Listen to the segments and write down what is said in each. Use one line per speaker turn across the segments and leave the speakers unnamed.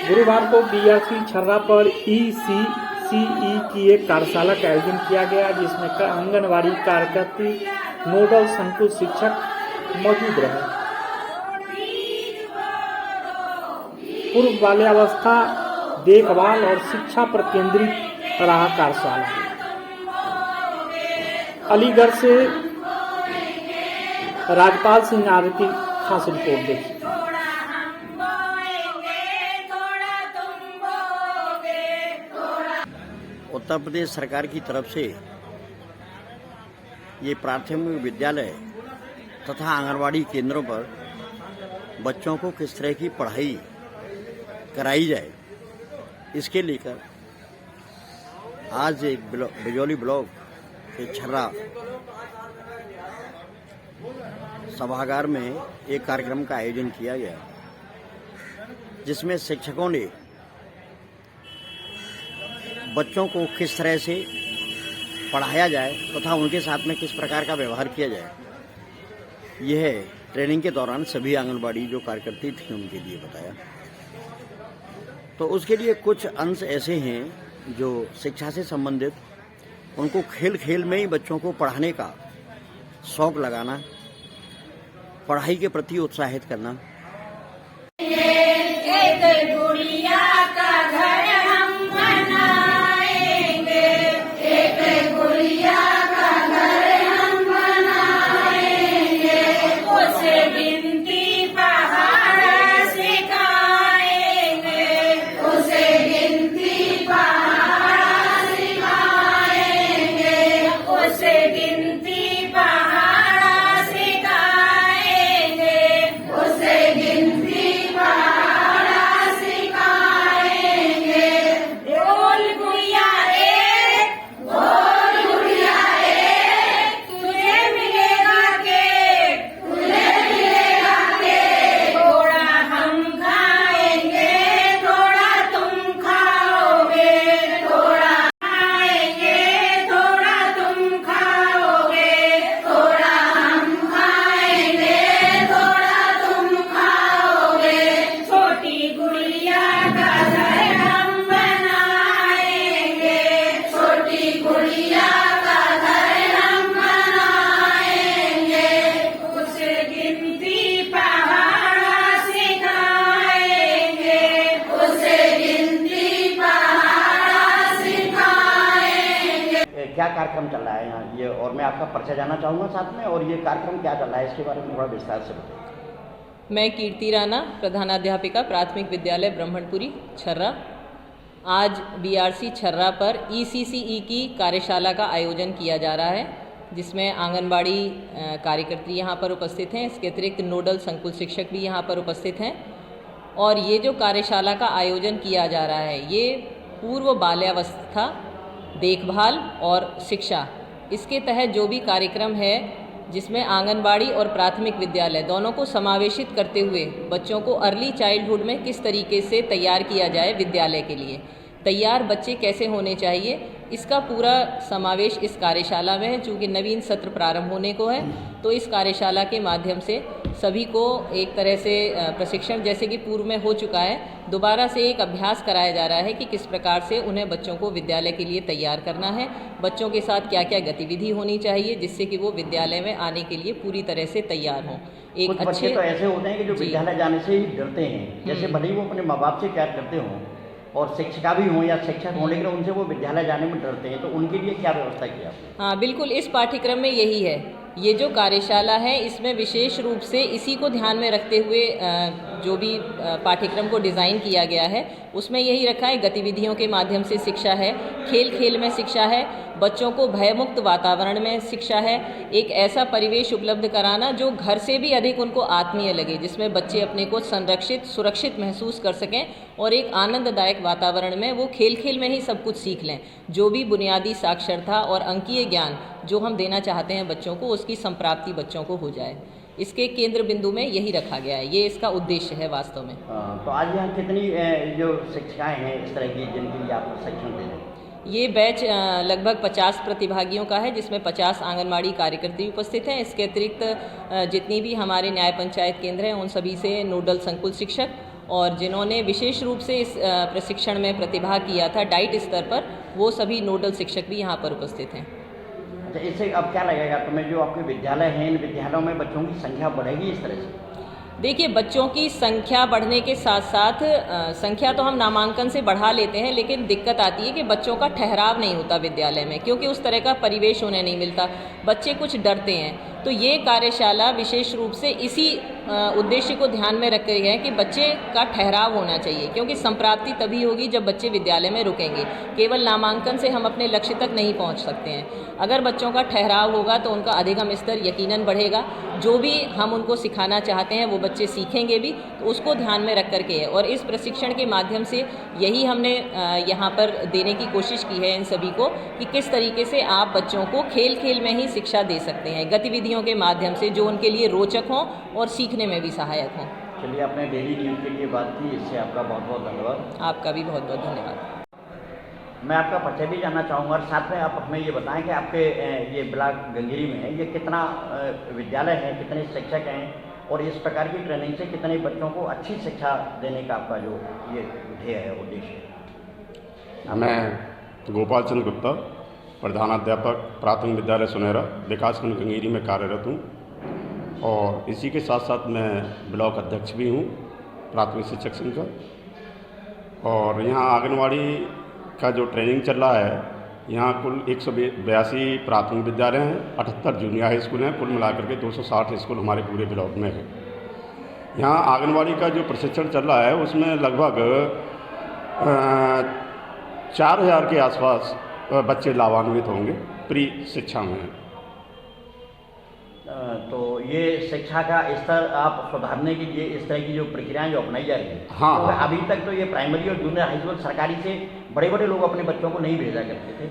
गुरुवार को बीआरसी छर्रा पर ईसीसीई की एक कार्यशाला का आयोजन किया गया, जिसमें आंगनबाड़ी कार्यकर्त्री, नोडल संकुल शिक्षक मौजूद रहे। पूर्व बाल्यावस्था देखभाल और शिक्षा पर केंद्रित रहा कार्यशाला। अलीगढ़ से राजपाल सिंह आर्य की खास रिपोर्ट देखिए।
उत्तर प्रदेश सरकार की तरफ से ये प्राथमिक विद्यालय तथा आंगनवाड़ी केंद्रों पर बच्चों को किस तरह की पढ़ाई कराई जाए, इसके लेकर आज एक बिजौली ब्लॉक के छर्रा सभागार में एक कार्यक्रम का आयोजन किया गया, जिसमें शिक्षकों ने बच्चों को किस तरह से पढ़ाया जाए तथा उनके साथ में किस प्रकार का व्यवहार किया जाए, यह ट्रेनिंग के दौरान सभी आंगनबाड़ी जो कार्यकर्ती थी उनके लिए बताया। तो उसके लिए कुछ अंश ऐसे हैं जो शिक्षा से संबंधित, उनको खेल खेल में ही बच्चों को पढ़ाने का शौक लगाना, पढ़ाई के प्रति उत्साहित करना। क्या कार्यक्रम चल रहा है यहाँ ये, और मैं आपका परिचय जानना चाहूँगा साथ में, और ये कार्यक्रम क्या चल रहा है इसके बारे में थोड़ा विस्तार से बताइए।
मैं कीर्ति राणा, प्रधानाध्यापिका, प्राथमिक विद्यालय ब्रह्मणपुरी छर्रा। आज बीआरसी छर्रा पर ईसीसीई की कार्यशाला का आयोजन किया जा रहा है, जिसमें आंगनबाड़ी कार्यकर्त्री यहाँ पर उपस्थित हैं। इसके अतिरिक्त नोडल संकुल शिक्षक भी यहाँ पर उपस्थित हैं। और ये जो कार्यशाला का आयोजन किया जा रहा है, ये पूर्व बाल्यावस्था देखभाल और शिक्षा, इसके तहत जो भी कार्यक्रम है, जिसमें आंगनबाड़ी और प्राथमिक विद्यालय दोनों को समावेशित करते हुए बच्चों को अर्ली चाइल्डहुड में किस तरीके से तैयार किया जाए, विद्यालय के लिए तैयार बच्चे कैसे होने चाहिए, इसका पूरा समावेश इस कार्यशाला में है। चूँकि नवीन सत्र प्रारंभ होने को है, तो इस कार्यशाला के माध्यम से सभी को एक तरह से प्रशिक्षण, जैसे कि पूर्व में हो चुका है, दोबारा से एक अभ्यास कराया जा रहा है कि किस प्रकार से उन्हें बच्चों को विद्यालय के लिए तैयार करना है, बच्चों के साथ क्या क्या गतिविधि होनी चाहिए, जिससे कि वो विद्यालय में आने के लिए पूरी तरह से तैयार हों।
एक कुछ बच्चे तो ऐसे होते हैं कि जो विद्यालय जाने से ही डरते हैं, जैसे भले ही वो अपने माँ बाप से प्यार करते हों और शिक्षिका भी हों या शिक्षक होने के लिए उनसे वो विद्यालय जाने में डरते हैं, तो उनके लिए क्या व्यवस्था की आपने?
हाँ, बिल्कुल, इस पाठ्यक्रम में यही है। ये जो कार्यशाला है, इसमें विशेष रूप से इसी को ध्यान में रखते हुए जो भी पाठ्यक्रम को डिज़ाइन किया गया है, उसमें यही रखा है, गतिविधियों के माध्यम से शिक्षा है, खेल खेल में शिक्षा है, बच्चों को भयमुक्त वातावरण में शिक्षा है, एक ऐसा परिवेश उपलब्ध कराना जो घर से भी अधिक उनको आत्मीय लगे, जिसमें बच्चे अपने को संरक्षित, सुरक्षित महसूस कर सकें और एक आनंददायक वातावरण में वो खेल खेल में ही सब कुछ सीख लें। जो भी बुनियादी साक्षरता और अंकीय ज्ञान जो हम देना चाहते हैं बच्चों को, उसकी संप्राप्ति बच्चों को हो जाए, इसके केंद्र बिंदु में यही रखा गया है। ये इसका उद्देश्य है वास्तव में।
तो आज यहाँ कितनी जो शिक्षिकाएं हैं इस तरह की जिनके लिए आप प्रशिक्षण दे रहे हैं?
ये बैच लगभग 50 प्रतिभागियों का है, जिसमें 50 आंगनबाड़ी कार्यकर्ती उपस्थित हैं। इसके अतिरिक्त जितनी भी हमारे न्याय पंचायत केंद्र हैं, उन सभी से नोडल संकुल शिक्षक और जिन्होंने विशेष रूप से इस प्रशिक्षण में प्रतिभाग किया था डाइट स्तर पर, वो सभी नोडल शिक्षक भी यहाँ पर उपस्थित हैं।
अच्छा, इससे अब क्या लगेगा तुम्हें, जो आपके विद्यालय हैं, इन विद्यालयों में बच्चों की संख्या बढ़ेगी इस तरह से?
देखिए, बच्चों की संख्या बढ़ने के साथ साथ संख्या तो हम नामांकन से बढ़ा लेते हैं, लेकिन दिक्कत आती है कि बच्चों का ठहराव नहीं होता विद्यालय में, क्योंकि उस तरह का परिवेश उन्हें नहीं मिलता, बच्चे कुछ डरते हैं। तो ये कार्यशाला विशेष रूप से इसी उद्देश्य को ध्यान में रख रही है कि बच्चे का ठहराव होना चाहिए, क्योंकि संप्राप्ति तभी होगी जब बच्चे विद्यालय में रुकेंगे। केवल नामांकन से हम अपने लक्ष्य तक नहीं पहुंच सकते हैं। अगर बच्चों का ठहराव होगा तो उनका अधिगम स्तर यकीनन बढ़ेगा। जो भी हम उनको सिखाना चाहते हैं वो बच्चे सीखेंगे भी, तो उसको ध्यान में रख करके है। और इस प्रशिक्षण के माध्यम से यही हमने यहाँ पर देने की कोशिश की है इन सभी को, कि किस तरीके से आप बच्चों को खेल खेल में ही शिक्षा दे सकते हैं, गतिविधियों के माध्यम से जो उनके लिए रोचक हों और सीखने में भी सहायक हों।
चलिए, आपने डेली न्यूज़ के लिए बात की, इससे आपका बहुत बहुत धन्यवाद।
आपका भी बहुत बहुत धन्यवाद।
मैं आपका परिचय भी जानना चाहूँगा और साथ में आप हमें ये बताएं कि आपके ये ब्लॉक गंगेरी में है, ये कितना विद्यालय है, कितने शिक्षक हैं, और इस प्रकार की ट्रेनिंग से कितने बच्चों को अच्छी शिक्षा देने का आपका जो ये ध्येय है, उद्देश्य?
मैं गोपाल चंद्र गुप्ता, प्रधानाध्यापक प्राथमिक विद्यालय सुनेरा, विकासखंड गंगेरी में कार्यरत हूँ, और इसी के साथ साथ मैं ब्लॉक अध्यक्ष भी हूँ प्राथमिक शिक्षक संघ का। और यहाँ आंगनवाड़ी का जो ट्रेनिंग चल रहा है, यहाँ कुल 182 प्राथमिक विद्यालय हैं, 78 जूनियर हाई स्कूल हैं, कुल मिलाकर के 260 स्कूल हमारे पूरे ब्लॉक में है। यहाँ आंगनवाड़ी का जो प्रशिक्षण चल रहा है उसमें लगभग 4000 के आसपास बच्चे लाभान्वित होंगे प्री शिक्षा में।
तो ये शिक्षा का स्तर आप सुधारने के लिए इस तरह की जो प्रक्रियाएं जो अपनाई जा रही है,
हाँ,
तो अभी तक तो ये प्राइमरी और जूनियर हाई स्कूल सरकारी से बड़े बड़े लोग अपने बच्चों को नहीं भेजा करते थे,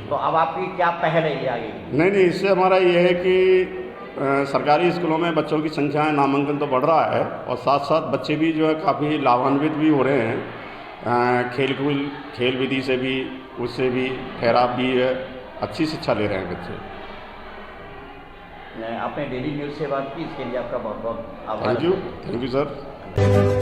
तो अब आपकी क्या पहल है ये आगे? नहीं,
इससे हमारा ये है कि सरकारी स्कूलों में बच्चों की संख्या है, नामांकन तो बढ़ रहा है, और साथ साथ बच्चे भी जो है काफ़ी लाभान्वित भी हो रहे हैं, खेल विधि से भी, उससे भी ठहराव भी है, अच्छी शिक्षा ले रहे हैं बच्चे।
आपने डेली न्यूज़ से बात की, इसके लिए आपका बहुत बहुत आभार।
Thank you sir.